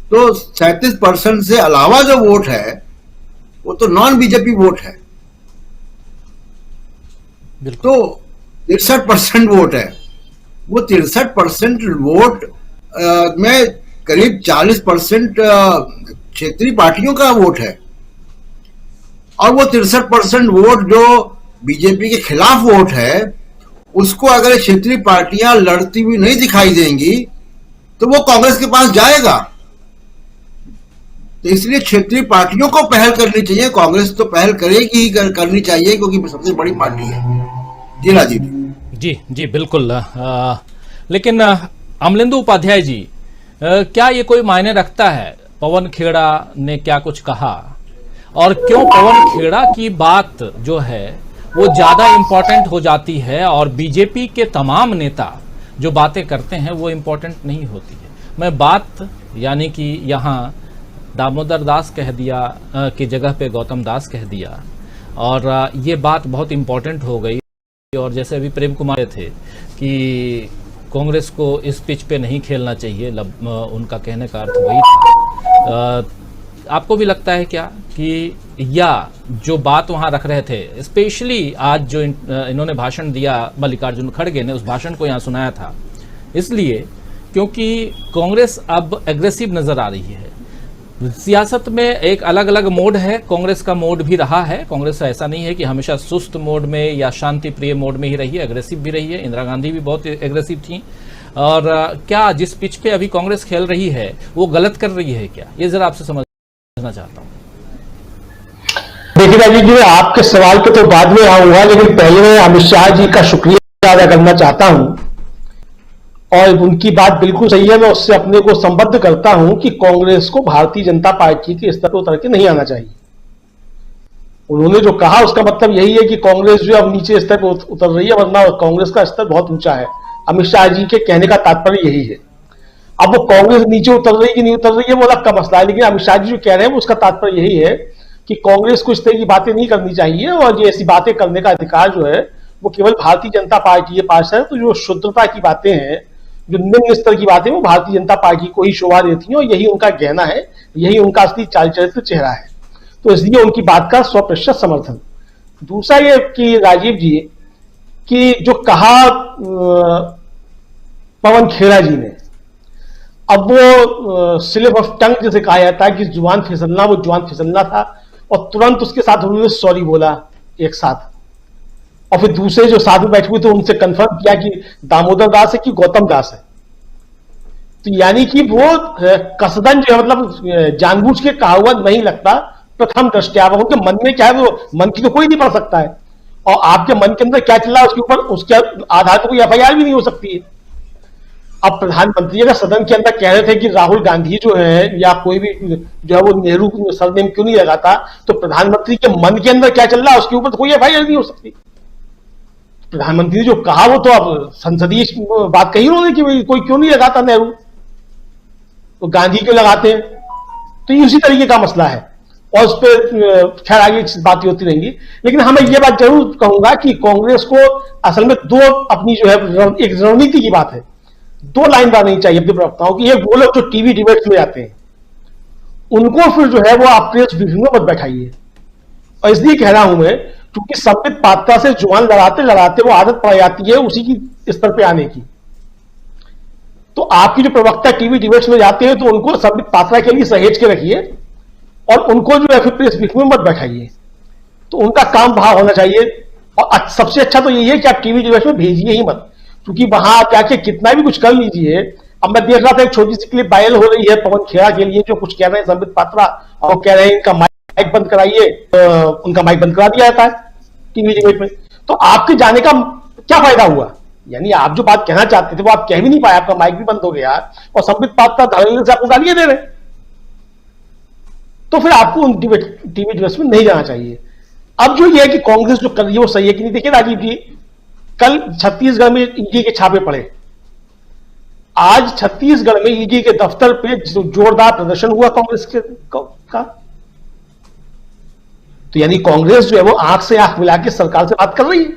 तो 37% से अलावा जो वोट है वो तो नॉन बीजेपी वोट है। तो 63% वोट है। वो 63% वोट में करीब 40% क्षेत्रीय पार्टियों का वोट है, और वो 63% वोट जो बीजेपी के खिलाफ वोट है, उसको अगर क्षेत्रीय पार्टियां लड़ती हुई नहीं दिखाई देंगी तो वो कांग्रेस के पास जाएगा। तो इसलिए क्षेत्रीय पार्टियों को पहल करनी चाहिए। कांग्रेस तो पहल करेगी ही, करनी चाहिए, क्योंकि सबसे बड़ी पार्टी है। जी राजीव जी जी बिल्कुल। लेकिन अमलेंदु उपाध्याय जी, क्या ये कोई मायने रखता है पवन खेड़ा ने क्या कुछ कहा, और क्यों पवन खेड़ा की बात जो है वो ज्यादा इंपॉर्टेंट हो जाती है और बीजेपी के तमाम नेता जो बातें करते हैं वो इंपॉर्टेंट नहीं होती है? मैं बात यानी कि यहाँ दामोदर दास कह दिया की जगह पे गौतम दास कह दिया, और ये बात बहुत इंपॉर्टेंट हो गई। और जैसे अभी प्रेम कुमार थे कि कांग्रेस को इस पिच पे नहीं खेलना चाहिए, उनका कहने का अर्थ वही था। आपको भी लगता है क्या कि या जो बात वहां रख रहे थे, स्पेशली आज जो इन्होंने भाषण दिया मल्लिकार्जुन खड़गे ने, उस भाषण को यहाँ सुनाया था इसलिए क्योंकि कांग्रेस अब एग्रेसिव नजर आ रही है। सियासत में एक अलग अलग मोड है, कांग्रेस का मोड भी रहा है। कांग्रेस ऐसा नहीं है कि हमेशा सुस्त मोड में या शांति प्रिय मोड में ही रही है, एग्रेसिव भी रही है। इंदिरा गांधी भी बहुत एग्रेसिव थी। और क्या जिस पिच पे अभी कांग्रेस खेल रही है वो गलत कर रही है क्या, ये जरा आपसे समझना चाहता हूँ। देखिए राजीव जी, आपके सवाल पे तो बाद में आऊंगा, लेकिन पहले मैं अमित शाह जी का शुक्रिया अदा करना चाहता हूं। और उनकी बात बिल्कुल सही है, मैं उससे अपने को संबद्ध करता हूं कि कांग्रेस को भारतीय जनता पार्टी के स्तर पर उतर के नहीं आना चाहिए। उन्होंने जो कहा उसका मतलब यही है कि कांग्रेस जो अब नीचे स्तर पर उतर रही है, वरना कांग्रेस का स्तर बहुत ऊंचा है। अमित शाह जी के कहने का तात्पर्य यही है। अब वो कांग्रेस नीचे उतर रही कि नहीं उतर रही है वो अलग का मसला है, लेकिन अमित शाह जी जो कह रहे हैं उसका तात्पर्य यही है कि कांग्रेस को इस तरह की बातें नहीं करनी चाहिए, और ये ऐसी बातें करने का अधिकार जो है वो केवल भारतीय जनता पार्टी के पास है। तो जो शुद्धता की बातें हैं, जो निम्न स्तर की बातें, वो भारतीय जनता पार्टी को ही शोभा देती हैं, और यही उनका गहना है, यही उनका असली चाल चरित्र चेहरा है। तो इसलिए उनकी बात का 100% समर्थन। दूसरा ये कि राजीव जी कि जो कहा पवन खेड़ा जी ने, अब वो स्लिप ऑफ टंग जैसे कहा जाता है कि जुबान फिसलना, वो जुबान फिसलना था, और तुरंत उसके साथ उन्होंने सॉरी बोला एक साथ। और फिर दूसरे जो साथ में बैठे हुए थे उनसे कंफर्म किया कि दामोदर दास है कि गौतम दास है। तो यानी कि वो कसदन जो है, मतलब जानबूझ के कहा हुआ नहीं लगता प्रथम दृष्टया। उनके मन में क्या है, वो मन की तो कोई नहीं पढ़ सकता है, और आपके मन के अंदर क्या चल रहा है उसके ऊपर, उसके आधार पर कोई एफआईआर भी नहीं हो सकती है। अब प्रधानमंत्री अगर सदन के अंदर कह रहे थे कि राहुल गांधी जो है या कोई भी जो है वो नेहरू सरनेम क्यों नहीं लगाता, तो प्रधानमंत्री के मन के अंदर क्या चल रहा है उसके ऊपर तो कोई एफआईआर नहीं हो सकती। प्रधानमंत्री ने जो कहा वो तो अब संसदीय बात कही उन्होंने कि कोई क्यों नहीं लगाता नेहरू, तो गांधी क्यों लगाते हैं। तो ये उसी तरीके का मसला है, और उस पर खैर आगे बातें होती रहेंगी। लेकिन हाँ, मैं ये बात जरूर कहूंगा कि कांग्रेस को असल में दो अपनी जो है एक रणनीति की बात है, दो लाइन बनानी चाहिए अपने प्रवक्ताओं की। एक वो लोग जो टीवी डिबेट्स में जाते हैं उनको फिर जो है वो आप प्रेस ब्रीफिंग में मत बैठाइए। और इसलिए कह रहा हूं मैं, क्योंकि संबित पात्रा से जुबान लड़ाते लड़ाते वो आदत पड़ जाती है उसी की स्तर पे आने की। तो आपकी जो प्रवक्ता टीवी डिबेट्स में जाते हैं तो उनको संबित पात्रा के लिए सहेज के रखिए, और उनको जो है फिर प्रेस ब्रीफिंग में मत बैठाइए। तो उनका काम वहां होना चाहिए। और सबसे अच्छा तो यही है कि आप टीवी डिबेट्स में भेजिए ही मत, क्योंकि वहां आप जाके कितना भी कुछ कर लीजिए। अब मैं देख रहा था एक छोटी सी क्लिप वायरल हो रही है पवन खेड़ा के लिए, जो कुछ कह रहे हैं संबित पात्रा, और कह रहे हैं इनका माइक बंद कराइए, उनका माइक बंद करा दिया जाता है टीवी डिबेट में। तो आपके जाने का क्या फायदा हुआ? यानी आप जो बात कहना चाहते थे वो आप कह भी नहीं पाए, आपका माइक भी बंद हो गया, और संबित पात्रा धड़ल्ले से आपको गालियां दे रहे। तो फिर आपको उन टीवी डिबेट्स में नहीं जाना चाहिए। अब जो ये है कि कांग्रेस जो कर रही है वो सही है कि नहीं, देखिए राजीव जी, कल छत्तीसगढ़ में ईडी के छापे पड़े। आज छत्तीसगढ़ में ईडी के दफ्तर पे जोरदार प्रदर्शन हुआ कांग्रेस का। तो यानी कांग्रेस जो है वो आंख से आंख मिला के सरकार से बात कर रही है।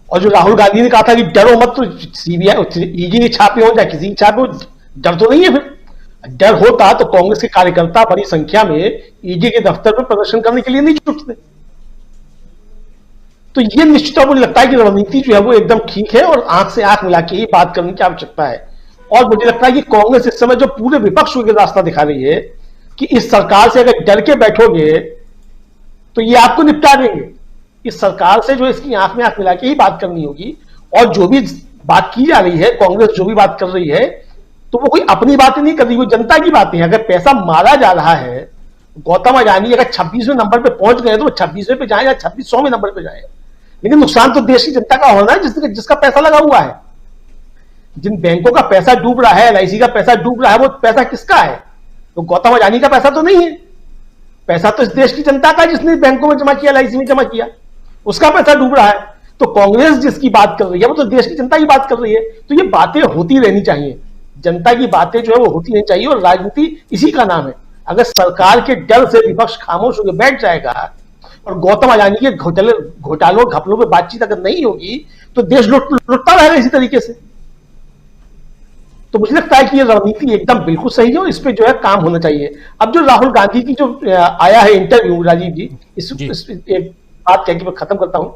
और जो राहुल गांधी ने कहा था कि डरो मत, तो सीबीआई ईडी के छापे हो या किसी के छापे हो, डर तो नहीं है फिर। डर होता तो कांग्रेस के कार्यकर्ता बड़ी संख्या में ईडी के दफ्तर में प्रदर्शन करने के लिए नहीं जुटते। तो ये निश्चित तौर पर मुझे लगता है कि रणनीति जो है वो एकदम ठीक है और आंख से आंख मिला के ही बात करने की आवश्यकता है। और मुझे लगता है कि कांग्रेस इस समय जो पूरे विपक्ष को रास्ता दिखा रही है कि इस सरकार से अगर डर के बैठोगे तो ये आपको निपटा देंगे। इस सरकार से जो इसकी आंख में आंख मिला के ही बात करनी होगी। और जो भी बात की जा रही है, कांग्रेस जो भी बात कर रही है, तो वो कोई अपनी बातें नहीं कर रही, वो जनता की बातें हैं। अगर पैसा मारा जा रहा है, गौतम अडानी अगर 26वें नंबर पे पहुंच गए तो वो 26वें पे जाए या 2600वें नंबर पे जाए, लेकिन नुकसान तो देश की जनता का होना है जिसका पैसा लगा हुआ है। जिन बैंकों का पैसा डूब रहा है, एलआईसी का पैसा डूब रहा है, वो पैसा किसका है? तो गौतम अडानी का पैसा तो नहीं है। पैसा तो इस देश की जनता का, जिसने बैंकों में जमा किया, एलआईसी में जमा किया, उसका पैसा डूब रहा है। तो कांग्रेस जिसकी बात कर रही है वो तो देश की जनता की बात कर रही है। तो ये बातें होती रहनी चाहिए, जनता की बातें जो है वो होती रहनी चाहिए। और राजनीति इसी का नाम है। अगर सरकार के डर से विपक्ष खामोश होकर बैठ जाएगा और गौतम अडानी के घोटालों घपलों पे बातचीत अगर नहीं होगी तो देश लुटता रहेगा इसी तरीके से। तो मुझे लगता है कि ये रणनीति एकदम बिल्कुल सही है और इस पे जो है काम होना चाहिए। अब जो राहुल गांधी की जो आया है इंटरव्यू, राजीव जी, इस एक बात कह के मैं खत्म करता हूं।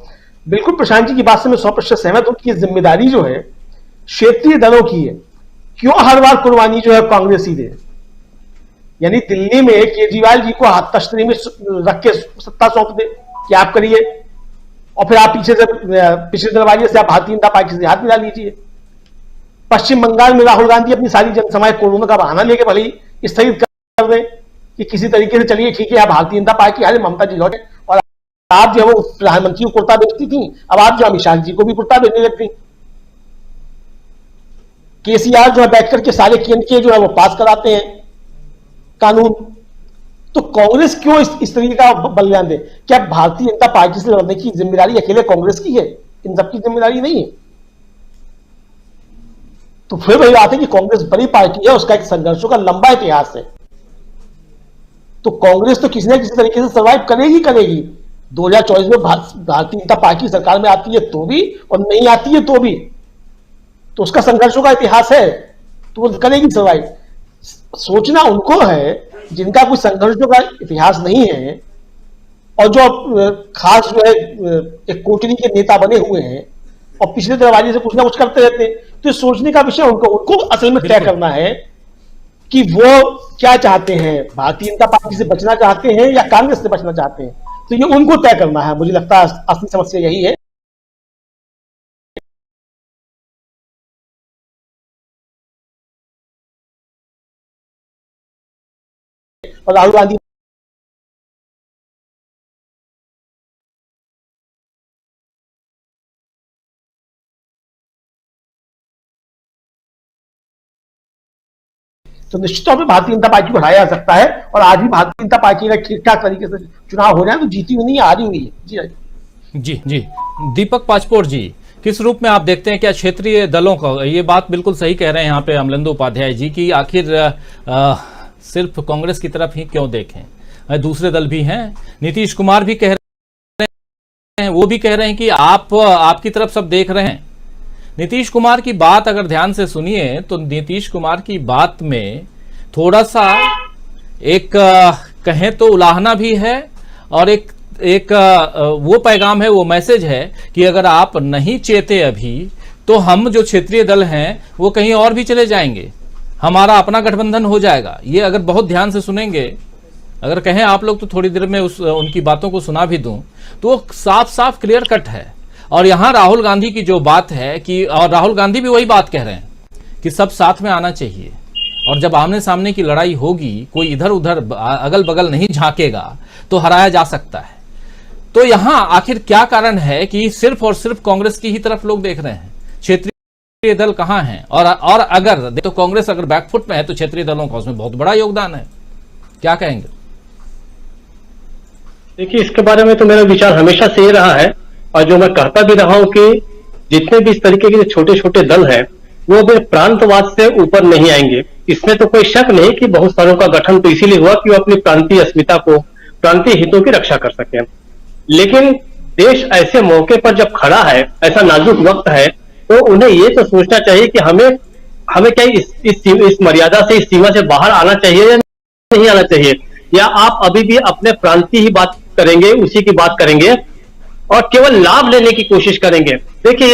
बिल्कुल प्रशांत जी की बात से मैं 100% सहमत हूं कि जिम्मेदारी जो है क्षेत्रीय दलों की है। क्यों हर बार कुर्बानी जो है कांग्रेस ही दे? यानी दिल्ली में केजरीवाल जी को हाथ तश्तरी में रख के सत्ता सौंप दे कि आप करिए, और फिर आप पिछले दरवाजे से आप भारतीय जनता पार्टी से हाथ मिला लीजिए। पश्चिम बंगाल में राहुल गांधी अपनी सारी जनसभाएं कोरोना का बहाना लेके भले ही स्थगित कर दें कि किसी तरीके से चलिए ठीक है, आप भारतीय जनता पार्टी आ रहे, ममता जी लौटे, और आप जो है वो प्रधानमंत्री को कुर्ता बेचती थी, अब आप जो अमित शाह जी को भी कुर्ता बेचने लग गई। केसीआर जो है बैठ करके सारे के जो है वो पास कराते हैं कानून। तो कांग्रेस क्यों इस तरीके का बलिदान दे? क्या भारतीय जनता पार्टी से लड़ने की जिम्मेदारी अकेले कांग्रेस की है? इन सबकी जिम्मेदारी नहीं है। तो फिर वही बात है कि कांग्रेस बड़ी पार्टी है, उसका एक संघर्षों का लंबा इतिहास है। तो कांग्रेस तो किसी न किसी तरीके से सर्वाइव करेगी। 2024 में भारतीय जनता पार्टी सरकार में आती है तो भी, और नहीं आती है तो भी, तो उसका संघर्षों का इतिहास है, तो वो करेगी सर्वाइव। सोचना उनको है जिनका कोई संघर्षों का इतिहास नहीं है और जो खास जो है एक कोटरी के नेता बने हुए हैं और पिछले दरवाजे से कुछ ना कुछ करते रहते हैं। तो सोचने का विषय उनको असल में तय करना है कि वो क्या चाहते हैं, भारतीय जनता पार्टी से बचना चाहते हैं या कांग्रेस से बचना चाहते हैं। तो ये उनको तय करना है। मुझे लगता है असली समस्या यही है। और राहुल गांधी तो निश्चित तौर पर भारतीय जनता पार्टी को हराया जा सकता है। और आज भी भारतीय जनता पार्टी का ठीक ठाक तरीके से चुनाव हो रहा है, तो जीती हुई नहीं, हारी हुई है। जी जी, दीपक पाचपोर जी, किस रूप में आप देखते हैं क्या क्षेत्रीय दलों का, ये बात बिल्कुल सही कह रहे हैं यहाँ पे अमलेंदु उपाध्याय जी की, आखिर सिर्फ कांग्रेस की तरफ ही क्यों देखें, दूसरे दल भी हैं। नीतीश कुमार भी कह रहे हैं, वो भी कह रहे हैं कि आपकी तरफ सब देख रहे हैं। नीतीश कुमार की बात अगर ध्यान से सुनिए तो नीतीश कुमार की बात में थोड़ा सा एक कहें तो उलाहना भी है और एक वो पैगाम है, वो मैसेज है कि अगर आप नहीं चेते अभी तो हम जो क्षेत्रीय दल हैं वो कहीं और भी चले जाएंगे, हमारा अपना गठबंधन हो जाएगा। ये अगर बहुत ध्यान से सुनेंगे, अगर कहें आप लोग तो थोड़ी देर में उनकी बातों को सुना भी दूं तो साफ साफ क्लियर कट है। और यहां राहुल गांधी की जो बात है कि, और राहुल गांधी भी वही बात कह रहे हैं कि सब साथ में आना चाहिए, और जब आमने सामने की लड़ाई होगी कोई इधर उधर अगल बगल नहीं झांकेगा तो हराया जा सकता है। तो यहां आखिर क्या कारण है कि सिर्फ और सिर्फ कांग्रेस की ही तरफ लोग देख रहे हैं, क्षेत्रीय दल कहां हैं? और अगर तो कांग्रेस अगर बैकफुट में है तो क्षेत्रीय दलों का उसमें बहुत बड़ा योगदान है। क्या कहेंगे? देखिए, इसके बारे में तो मेरा विचार हमेशा से ही रहा है और जो मैं कहता भी रहा हूं कि जितने भी इस तरीके के छोटे छोटे दल हैं वो भी प्रांतवाद से ऊपर नहीं आएंगे। इसमें तो कोई शक नहीं कि बहुत सारों का गठन तो इसीलिए हुआ कि वो अपनी प्रांतीय अस्मिता को, प्रांतीय हितों की रक्षा कर सके। लेकिन देश ऐसे मौके पर जब खड़ा है, ऐसा नाजुक वक्त है, तो उन्हें ये तो सोचना चाहिए कि हमें हमें क्या इस मर्यादा से, इस सीमा से बाहर आना चाहिए या नहीं आना चाहिए, या आप अभी भी अपने प्रांत की ही बात करेंगे, उसी की बात करेंगे और केवल लाभ लेने की कोशिश करेंगे? देखिए, ये